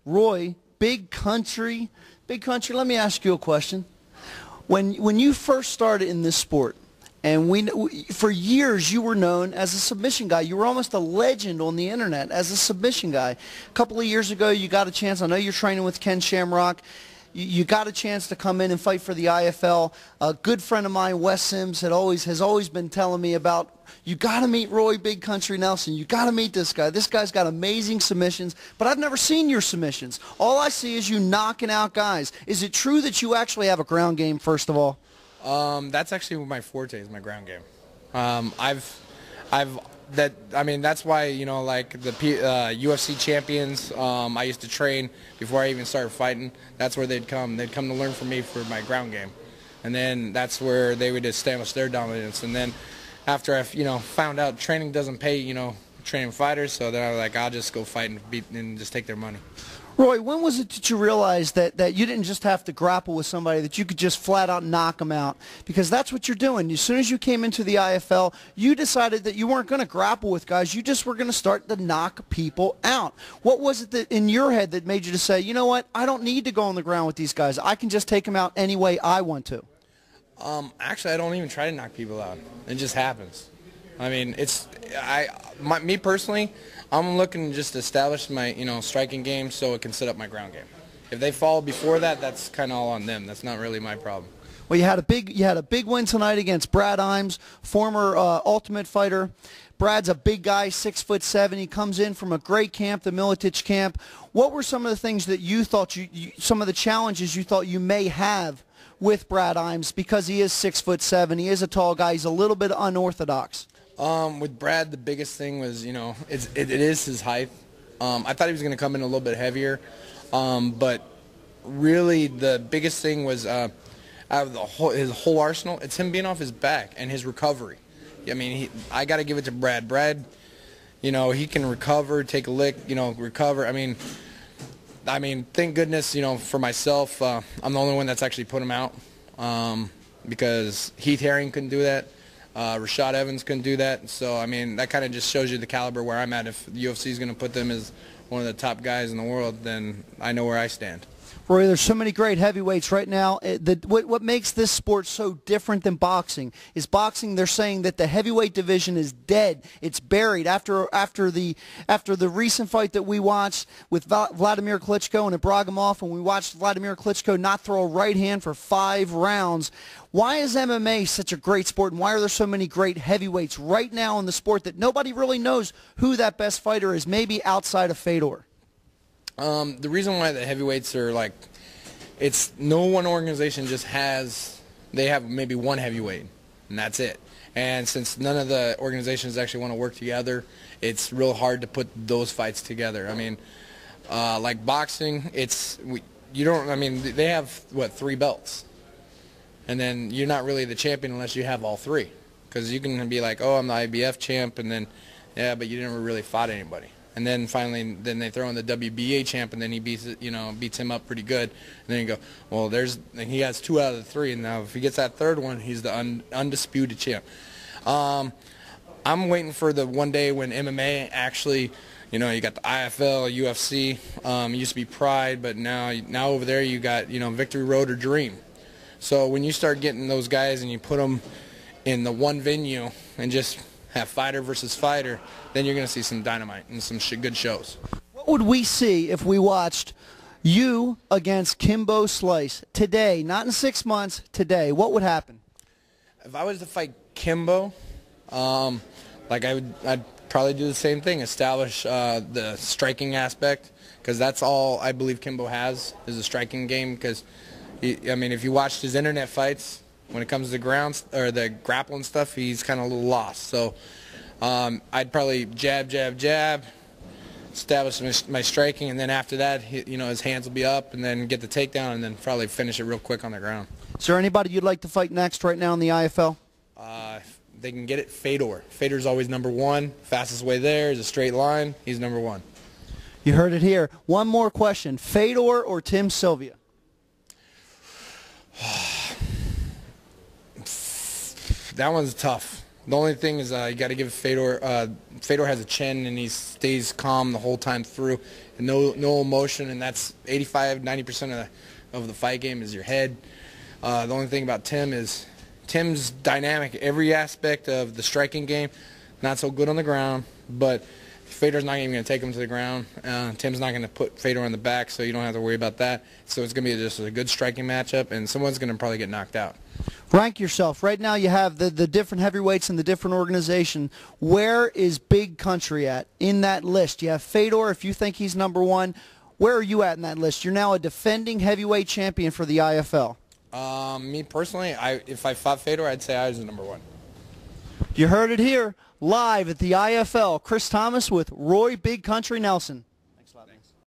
Roy, Big Country. Big Country, let me ask you a question. When you first started in this sport, and for years you were known as a submission guy. You were almost a legend on the internet as a submission guy. A couple of years ago you got a chance, I know you're training with Ken Shamrock, you got a chance to come in and fight for the IFL. A good friend of mine, Wes Sims, has always been telling me about, you got to meet Roy Big Country Nelson. You got to meet this guy. This guy's got amazing submissions, but I've never seen your submissions. All I see is you knocking out guys. Is it true that you actually have a ground game, first of all? That's actually my forte, is my ground game. That's why, you know, like the UFC champions, I used to train before I even started fighting. That's where they'd come. They'd come to learn from me for my ground game, and then that's where they would establish their dominance. And then after I, found out training doesn't pay, training fighters, so then I was like, I'll just go fight and just take their money. Roy, when was it that you realized that you didn't just have to grapple with somebody, that you could just flat out knock them out? Because that's what you're doing. As soon as you came into the IFL, you decided that you weren't going to grapple with guys. You just were going to start to knock people out. What was it that in your head that made you to say, you know what, I don't need to go on the ground with these guys. I can just take them out any way I want to? Actually, I don't even try to knock people out. It just happens. I mean, me personally, I'm looking to just establish my, striking game so it can set up my ground game. If they fall before that, that's kind of all on them. That's not really my problem. Well, you had a big win tonight against Brad Imes, former Ultimate Fighter. Brad's a big guy, 6'7". He comes in from a great camp, the Militich camp. What were some of the things that you thought some of the challenges you thought you may have with Brad Imes, because he is 6'7"? He is a tall guy. He's a little bit unorthodox. With Brad, the biggest thing was, it is his height. I thought he was going to come in a little bit heavier, but really the biggest thing was out of his whole arsenal, it's him being off his back and his recovery. I mean, I got to give it to Brad. Brad, he can recover, take a lick, recover. I mean, thank goodness, for myself, I'm the only one that's actually put him out, because Heath Herring couldn't do that. Rashad Evans couldn't do that. So, I mean, that kind of just shows you the caliber where I'm at. If the UFC is going to put them as one of the top guys in the world, then I know where I stand. Roy, there's so many great heavyweights right now. What makes this sport so different than boxing is boxing, they're saying that the heavyweight division is dead. It's buried after the recent fight that we watched with Vladimir Klitschko and Ibragimov, and we watched Vladimir Klitschko not throw a right hand for 5 rounds. Why is MMA such a great sport, and why are there so many great heavyweights right now in the sport that nobody really knows who that best fighter is, maybe outside of Fedor? The reason why the heavyweights are like, it's no one organization just they have maybe one heavyweight, and that's it. And since none of the organizations actually want to work together, it's real hard to put those fights together. I mean, like boxing, they have, 3 belts? And then you're not really the champion unless you have all 3. Because you can be like, oh, I'm the IBF champ, and then, yeah, but you never really fought anybody. And then finally, they throw in the WBA champ, and then he beats him up pretty good. And then you go, well, he has 2 out of the 3, and now if he gets that 3rd one, he's the undisputed champ. I'm waiting for the one day when MMA actually, you got the IFL, UFC. It used to be Pride, but now over there you got, Victory Road or Dream. So when you start getting those guys and you put them in the one venue and just have fighter versus fighter, then you're going to see some dynamite and some good shows. What would we see if we watched you against Kimbo Slice today, not in 6 months, today? What would happen? If I was to fight Kimbo, I'd probably do the same thing, establish the striking aspect, because that's all I believe Kimbo has, is a striking game. Because, if you watched his internet fights, when it comes to the grappling stuff, he's kind of a little lost. So I'd probably jab, establish my striking, and then after that, his hands will be up, and then get the takedown, and then probably finish it real quick on the ground. Is there anybody you'd like to fight next right now in the IFL? If they can get it, Fedor. Fedor's always #1. Fastest way there is a straight line. He's #1. You heard it here. One more question. Fedor or Tim Sylvia? That one's tough. The only thing is you got to give Fedor Fedor has a chin and he stays calm the whole time through, and no emotion, and that's 85-90% of the fight game is your head. The only thing about Tim is Tim's dynamic every aspect of the striking game. Not so good on the ground, but Fedor's not even going to take him to the ground. Tim's not going to put Fedor on the back, so you don't have to worry about that. So it's going to be just a good striking matchup, and someone's going to probably get knocked out. Rank yourself. Right now you have the different heavyweights in the different organization. Where is Big Country at in that list? You have Fedor, if you think he's number one. Where are you at in that list? You're now a defending heavyweight champion for the IFL. Me personally, if I fought Fedor, I'd say I was the number one. You heard it here, live at the IFL. Chris Thomas with Roy Big Country Nelson.